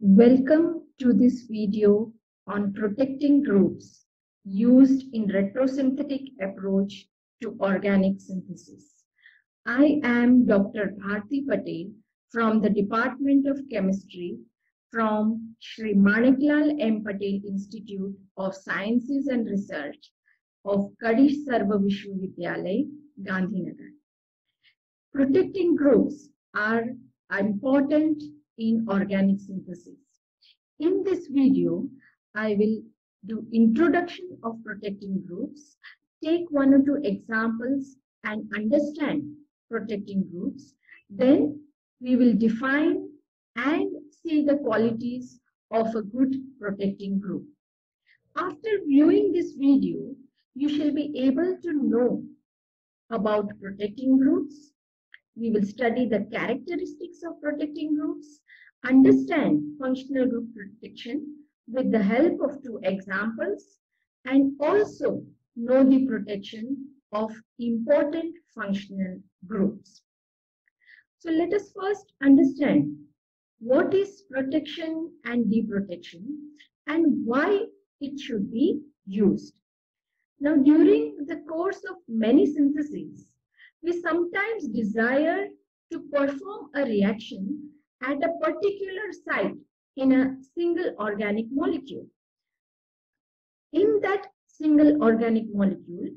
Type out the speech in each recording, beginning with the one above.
Welcome to this video on protecting groups used in retrosynthetic approach to organic synthesis. I am Dr. Bharti Patel from the Department of Chemistry from Shri Maniklal M. Patel Institute of Sciences and Research of Kadish Sarva Vishwavidyalaya, Gandhinagar. Protecting groups are important in organic synthesis. In this video, I will do introduction of protecting groups, take one or two examples and understand protecting groups. Then we will define and see the qualities of a good protecting group. After viewing this video, you shall be able to know about protecting groups. We will study the characteristics of protecting groups, understand functional group protection with the help of two examples, and also know the protection of important functional groups. So let us first understand what is protection and deprotection and why it should be used. Now, during the course of many syntheses, we sometimes desire to perform a reaction at a particular site in a single organic molecule. In that single organic molecule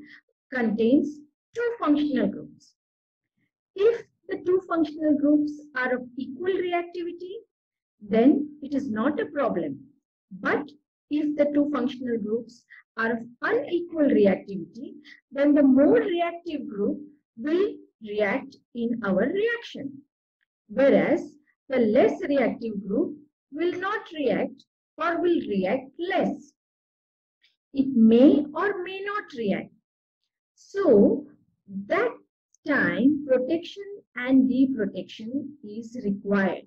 contains two functional groups. If the two functional groups are of equal reactivity, then it is not a problem. But if the two functional groups are of unequal reactivity, then the more reactive group will react in our reaction, whereas the less reactive group will not react or will react less. It may or may not react. So that time protection and deprotection is required.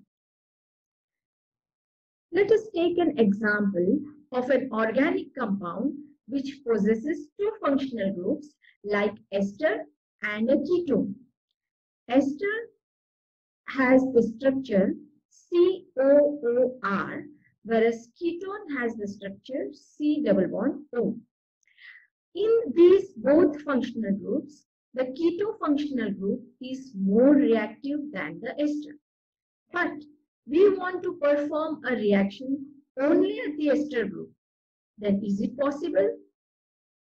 Let us take an example of an organic compound which possesses two functional groups like ester and a ketone. Ester has the structure COOR, whereas ketone has the structure C-double-bond-O. In these both functional groups, the keto functional group is more reactive than the ester. But we want to perform a reaction only at the ester group. Then is it possible?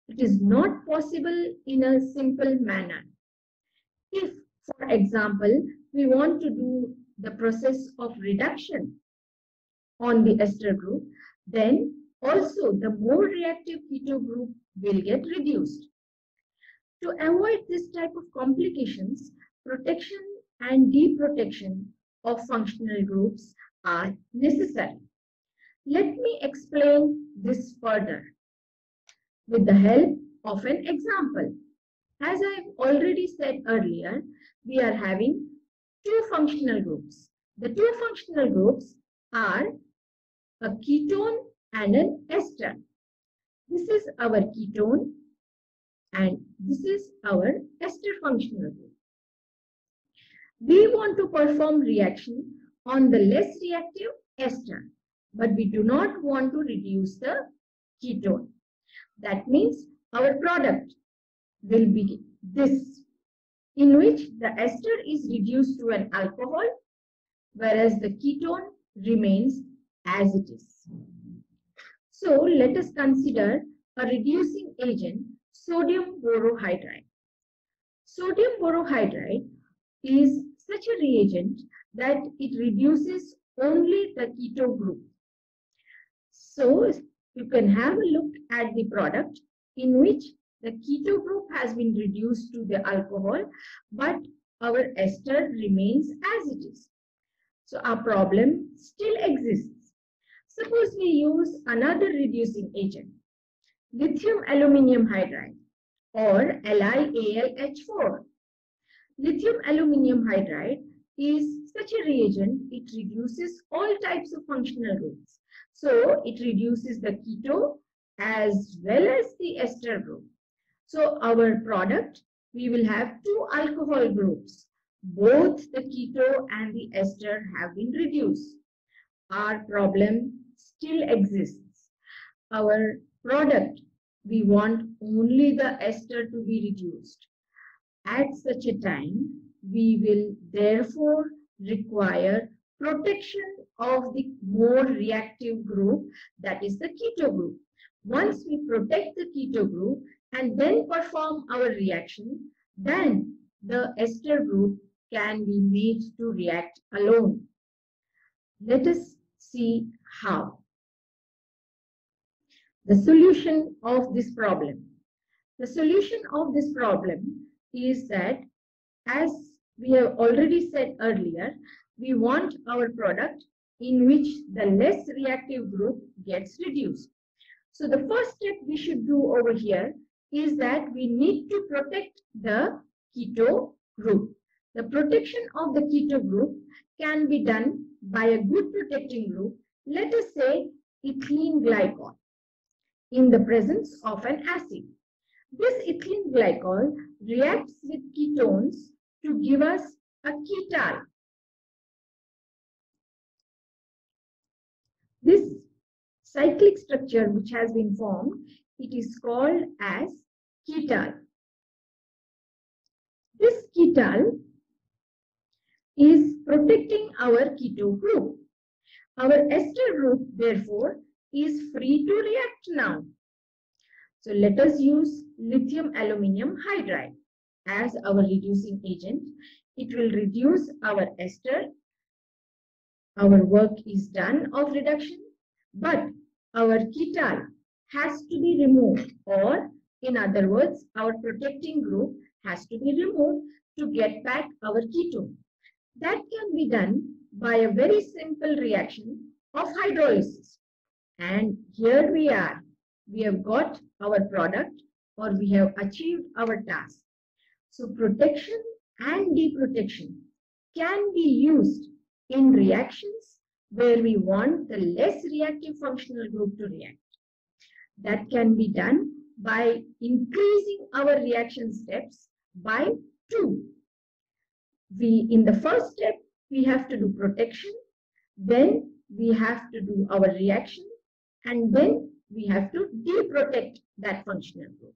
It is not possible in a simple manner. If, for example, we want to do the process of reduction on the ester group, then also the more reactive keto group will get reduced. To avoid this type of complications, protection and deprotection of functional groups are necessary. Let me explain this further with the help of an example. As I've already said earlier, we are having two functional groups. The two functional groups are a ketone and an ester. This is our ketone and this is our ester functional group. We want to perform reaction on the less reactive ester, but we do not want to reduce the ketone. That means our product will be this, in which the ester is reduced to an alcohol, whereas the ketone remains as it is. So let us consider a reducing agent, sodium borohydride. Sodium borohydride is such a reagent that it reduces only the keto group. So you can have a look at the product in which the keto group has been reduced to the alcohol, but our ester remains as it is. So our problem still exists. Suppose we use another reducing agent, lithium aluminium hydride or LiAlH4. Lithium aluminium hydride is such a reagent, it reduces all types of functional groups. So it reduces the keto as well as the ester group. So our product, we will have two alcohol groups. Both the keto and the ester have been reduced. our problem still exists. Our product, we want only the ester to be reduced. At such a time, we will therefore require protection of the more reactive group, that is the keto group. Once we protect the keto group and then perform our reaction, then the ester group can be made to react alone. Let us see how. The solution of this problem. The solution of this problem is that, as we have already said earlier, we want our product in which the less reactive group gets reduced. So the first step we should do over here is that we need to protect the keto group. The protection of the keto group can be done by a good protecting group, let us say ethylene glycol, in the presence of an acid. This ethylene glycol reacts with ketones to give us a ketal. This cyclic structure which has been formed, it is called as ketal. This ketal is protecting our keto group. Our ester group, therefore, is free to react now. So let us use lithium aluminium hydride as our reducing agent. It will reduce our ester. Our work is done of reduction, but our ketal has to be removed, or in other words, our protecting group has to be removed to get back our ketone. That can be done by a very simple reaction of hydrolysis. And here we are. We have got our product, or we have achieved our task. So protection and deprotection can be used in reactions where we want the less reactive functional group to react. That can be done by increasing our reaction steps by 2. In the first step, we have to do protection, then we have to do our reaction, and then we have to deprotect that functional group.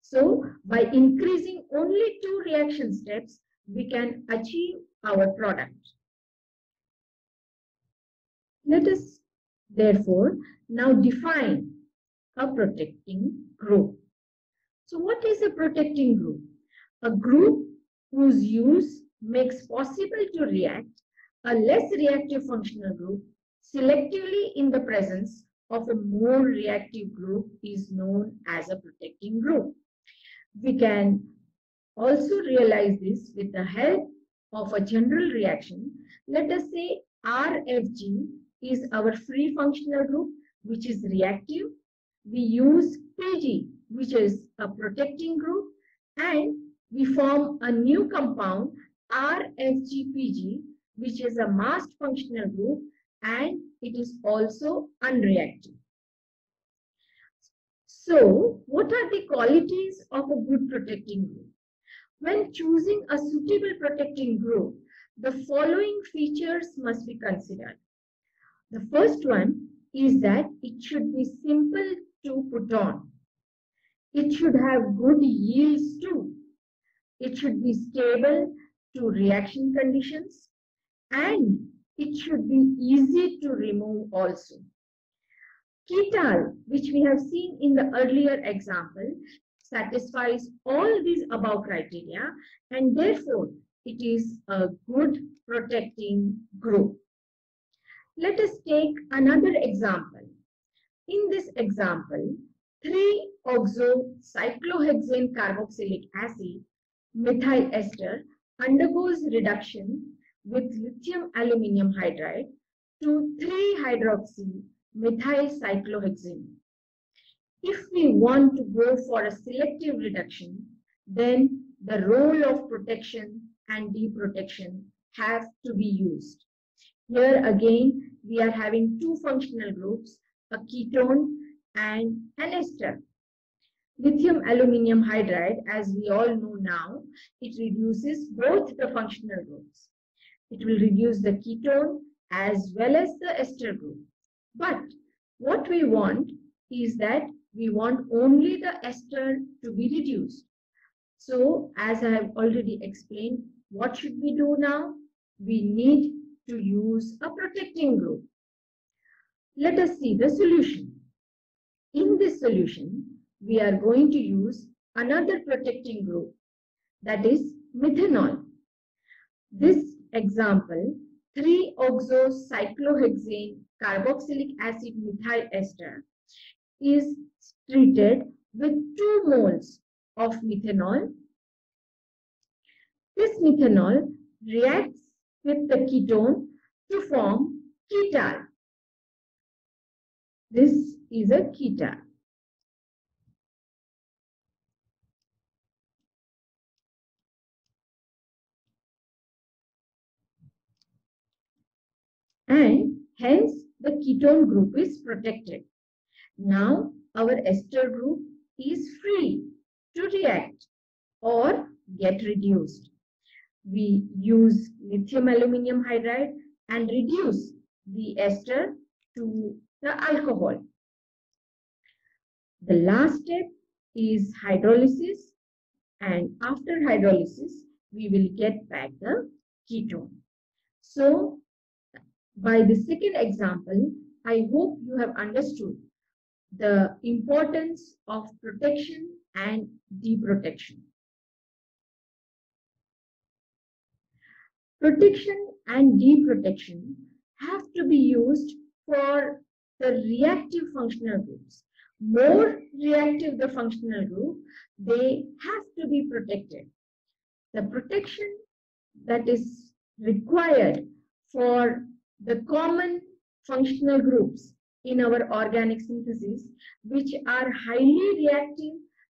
So by increasing only 2 reaction steps, we can achieve our product. Let us therefore now define a protecting group. So what is a protecting group? A group whose use makes possible to react a less reactive functional group selectively in the presence of a more reactive group is known as a protecting group. We can also realize this with the help of a general reaction. Let us say RFG is our free functional group, which is reactive. We use PG, which is a protecting group, and we form a new compound RFGPG, which is a masked functional group, and it is also unreactive. So, what are the qualities of a good protecting group? When choosing a suitable protecting group, the following features must be considered. The first one is that it should be simple to put on. It should have good yields too. It should be stable to reaction conditions, and it should be easy to remove also. Ketal, which we have seen in the earlier example, satisfies all these above criteria, and therefore it is a good protecting group. Let us take another example. In this example, 3-oxocyclohexane carboxylic acid, methyl ester, undergoes reduction with lithium aluminium hydride to 3-hydroxy methyl cyclohexane. If we want to go for a selective reduction, then the role of protection and deprotection have to be used. Here again, we are having 2 functional groups, a ketone and an ester. Lithium aluminium hydride, as we all know now, it reduces both the functional groups. It will reduce the ketone as well as the ester group. But what we want is that we want only the ester to be reduced. So as I have already explained, what should we do now? We need to use a protecting group. Let us see the solution. In this solution, we are going to use another protecting group, that is methanol. This example, 3-oxocyclohexane carboxylic acid methyl ester is treated with 2 moles of methanol. This methanol reacts with the ketone to form ketal. This is a ketal. And hence the ketone group is protected. Now our ester group is free to react or get reduced. We use lithium aluminium hydride and reduce the ester to the alcohol. The last step is hydrolysis, and after hydrolysis we will get back the ketone. So by the second example, I hope you have understood the importance of protection and deprotection. Protection and deprotection have to be used for the reactive functional groups. More reactive the functional group, they have to be protected. The protection that is required for the common functional groups in our organic synthesis, which are highly reactive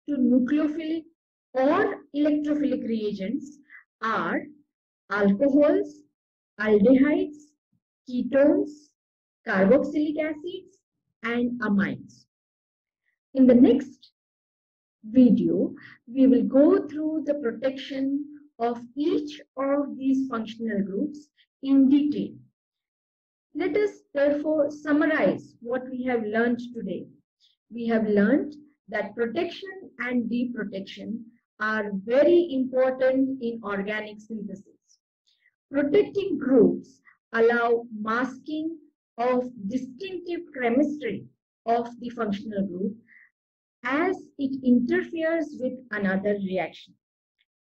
to nucleophilic or electrophilic reagents, are alcohols, aldehydes, ketones, carboxylic acids, and amines. In the next video, we will go through the protection of each of these functional groups in detail. Let us therefore summarize what we have learned today. We have learned that protection and deprotection are very important in organic synthesis. Protecting groups allow masking of distinctive chemistry of the functional group as it interferes with another reaction.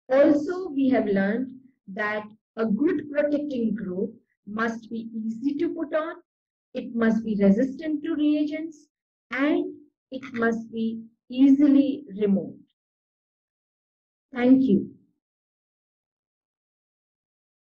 Also, we have learned that a good protecting group must be easy to put on, it must be resistant to reagents, and it must be easily removed. Thank you.